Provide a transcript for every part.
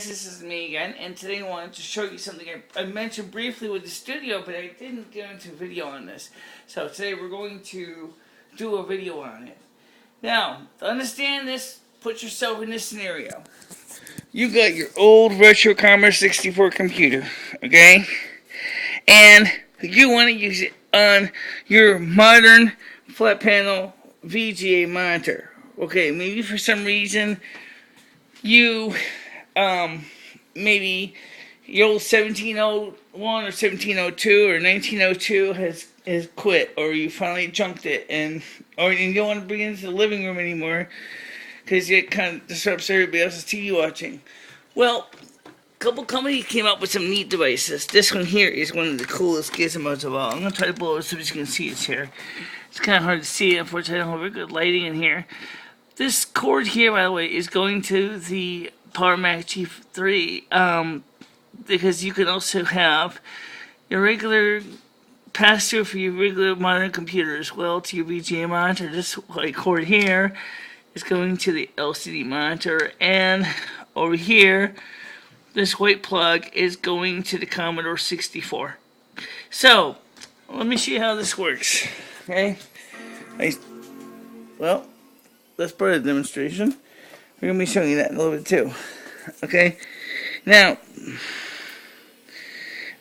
This is me again, and today I wanted to show you something I mentioned briefly with the studio, but I didn't get into a video on this. So today we're going to do a video on it. Now, to understand this, put yourself in this scenario. You got your old retro Commodore 64 computer, okay? And you want to use it on your modern flat panel VGA monitor. Okay, maybe for some reason you maybe your old 1701 or 1702 or 1902 has quit, or you finally junked it, or you don't want to bring it into the living room anymore because it kind of disrupts everybody else's TV watching. Well, a couple companies came up with some neat devices. This one here is one of the coolest gizmos of all. I'm going to try to blow it so you can see it here. It's kind of hard to see, unfortunately. I don't have very good lighting in here. This cord here, by the way, is going to the Power Mac G3, because you can also have your regular pass-through for your regular modern computer as well to your VGA monitor. This white cord here is going to the LCD monitor, and over here, this white plug is going to the Commodore 64. So, let me show you how this works. Okay? Well, that's part of the demonstration. We're going to be showing you that in a little bit too. Okay? Now,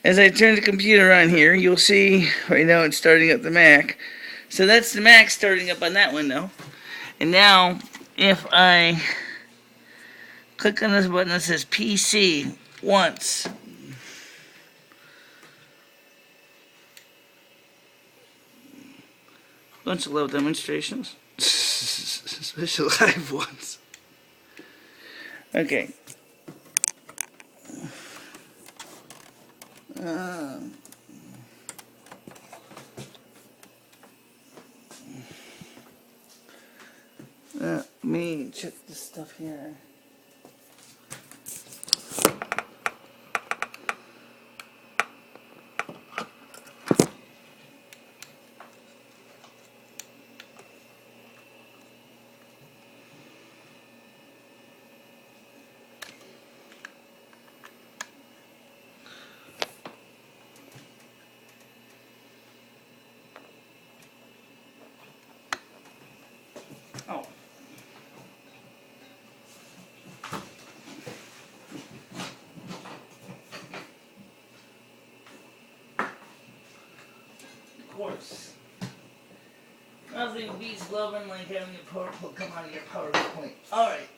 as I turn the computer on here, you'll see right now it's starting up the Mac. So that's the Mac starting up on that window. And now, if I click on this button that says PC once, bunch of little demonstrations. Special live ones. Okay. Let me check this stuff here. Oh. Of course. Nothing beats loving like having a PowerPoint come out of your PowerPoint. Alright.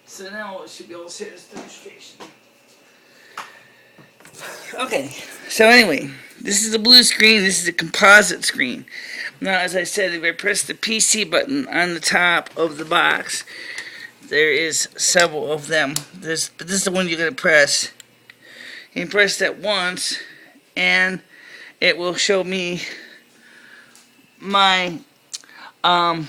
So now it should be able to see this demonstration. Okay. So anyway, this is the blue screen, this is the composite screen. Now, as I said, if I press the PC button on the top of the box, there is several of them. But this is the one you're going to press. You can press that once, and it will show me my Power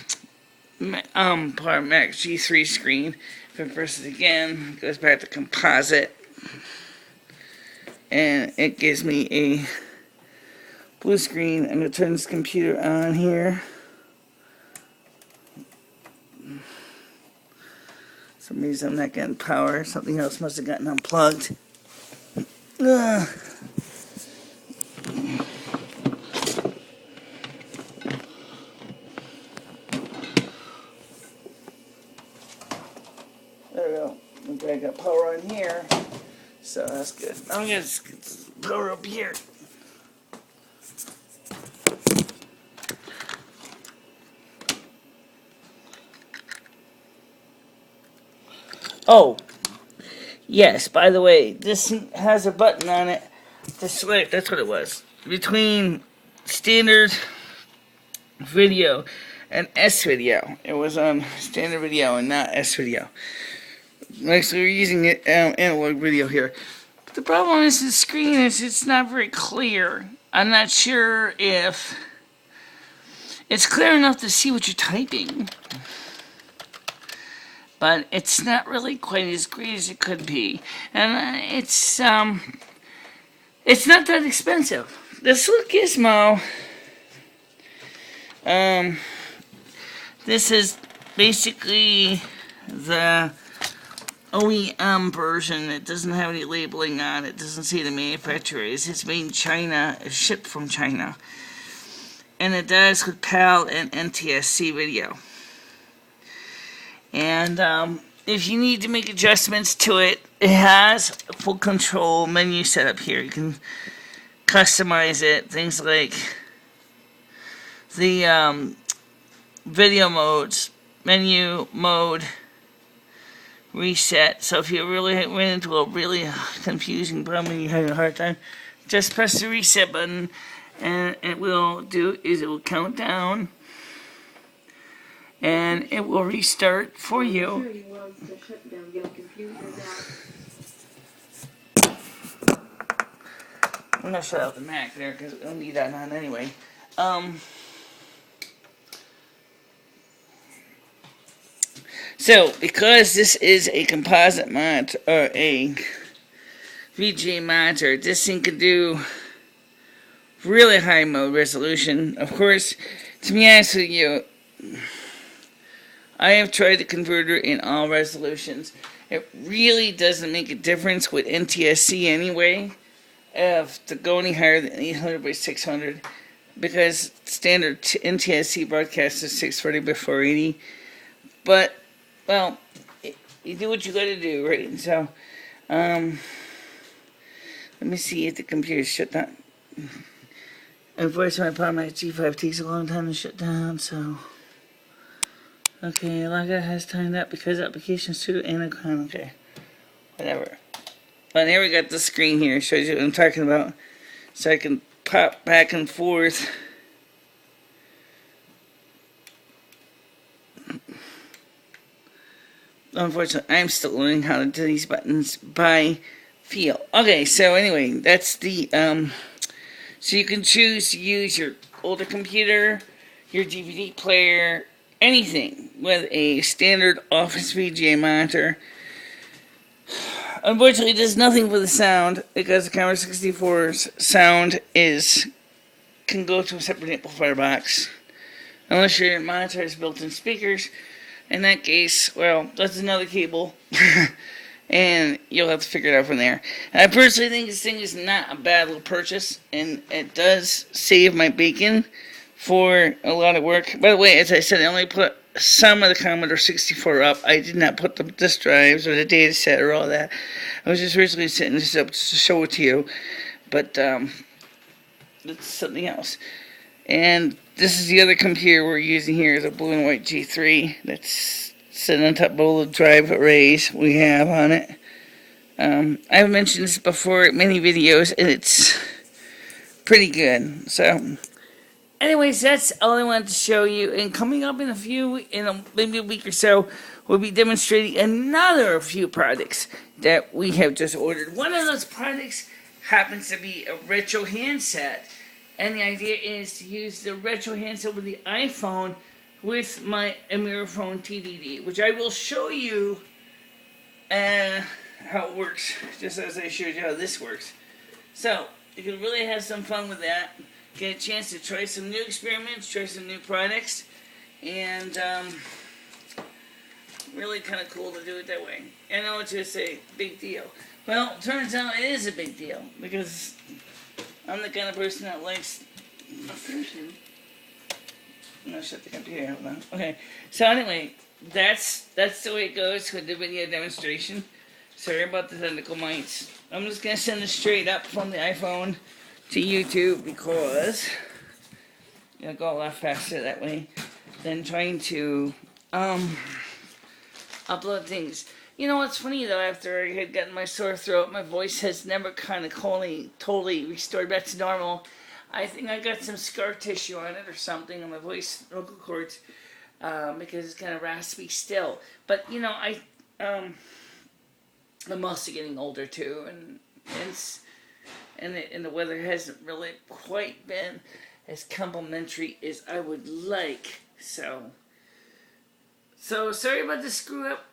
Mac G3 screen. If I press it again, it goes back to composite, and it gives me a blue screen. I'm going to turn this computer on here. For some reason I'm not getting power. Something else must have gotten unplugged. There we go. Okay, I got power on here. So that's good. I'm going to get power up here. Oh, yes, by the way, this has a button on it to select, that's what it was, between standard video and S video. It was on standard video and not S video. Actually, we're using it analog video here. But the problem is the screen it's not very clear. I'm not sure if it's clear enough to see what you're typing, but it's not really quite as great as it could be. And it's not that expensive. This little gizmo, this is basically the OEM version. It doesn't have any labeling on it. It doesn't say the manufacturer is. It's made in China. It's shipped from China. And it does with PAL and NTSC video. And if you need to make adjustments to it, it has a full control menu set up here. You can customize it. Things like the video modes, menu mode, reset. So if you really ran into a really confusing problem and you're having a hard time, just press the reset button, and it will count down, and it will restart for you. I'm gonna shut out the Mac there because we don't need that on anyway. So, because this is a composite monitor, or a VGA monitor, this thing can do really high mode resolution. Of course, to be honest with you, I have tried the converter in all resolutions. It really doesn't make a difference with NTSC anyway, to go any higher than 800 by 600, because standard NTSC broadcast is 640 by 480. But, well, you do what you gotta do, right? And so, let me see if the computer's shut down. Unfortunately, my problem with G5 takes a long time to shut down, so. Okay, Logout has timed up because applications to Anaconda. Okay, whatever. But here we got the screen here. Shows you what I'm talking about. So I can pop back and forth. Unfortunately, I'm still learning how to do these buttons by feel. Okay, so anyway, that's the, so you can choose to use your older computer, your DVD player, anything with a standard office VGA monitor. Unfortunately, it does nothing for the sound, because the Commodore 64's sound can go to a separate amplifier box, unless your monitor has built-in speakers. In that case, well, that's another cable, and you'll have to figure it out from there. And I personally think this thing is not a bad little purchase, and it does save my bacon for a lot of work. By the way, as I said, I only put some of the Commodore 64 up. I did not put the disk drives or the data set or all that. I was just originally setting this up to show it to you, but that's something else. And this is the other computer we're using here, the blue and white G3 that's sitting on top of all the drive arrays we have on it. I've mentioned this before in many videos, and it's pretty good. So, anyways, that's all I wanted to show you. And coming up in maybe a week or so, we'll be demonstrating another few products that we have just ordered. One of those products happens to be a retro handset. And the idea is to use the retro handset with the iPhone with my Mirrorphone TDD, which I will show you how it works, just as I showed you how this works. So, you can really have some fun with that. Get a chance to try some new experiments, try some new products, and really kind of cool to do it that way. I know it's just a big deal. Well, turns out it is a big deal, because I'm the kind of person that likes attention. I'm gonna shut the computer. Hold on. Okay. So anyway, that's the way it goes with the video demonstration. Sorry about the technical mites. I'm just gonna send it straight up from the iPhone to YouTube, because it'll go a lot faster that way than trying to upload things. You know what's funny though, after I had gotten my sore throat, my voice has never kind of totally restored back to normal. I think I got some scar tissue on it or something on my voice vocal cords, because it's kind of raspy still. But you know, I'm also getting older too, and the weather hasn't really quite been as complimentary as I would like. So sorry about the screw up.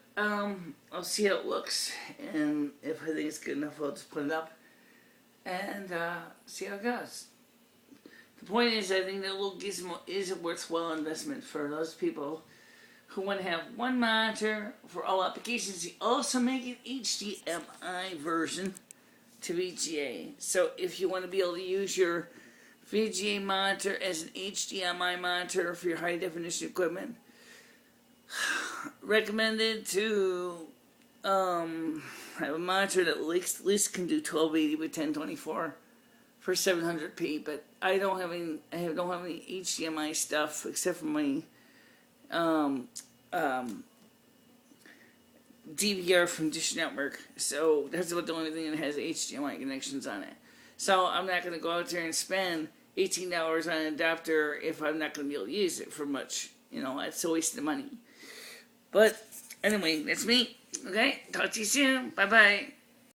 I'll see how it looks, and if I think it's good enough, I'll just put it up and see how it goes. The point is, I think that little gizmo is a worthwhile investment for those people who want to have one monitor for all applications. They also make an HDMI version to VGA. So if you want to be able to use your VGA monitor as an HDMI monitor for your high definition equipment, recommended to have a monitor that at least can do 1280 by 1024 for 700p. But I don't have any HDMI stuff except for my DVR from Dish Network. So that's about the only thing that has HDMI connections on it. So I'm not going to go out there and spend $18 on an adapter if I'm not going to be able to use it for much. You know, it's a waste of money. But anyway, that's me. Okay, talk to you soon. Bye-bye.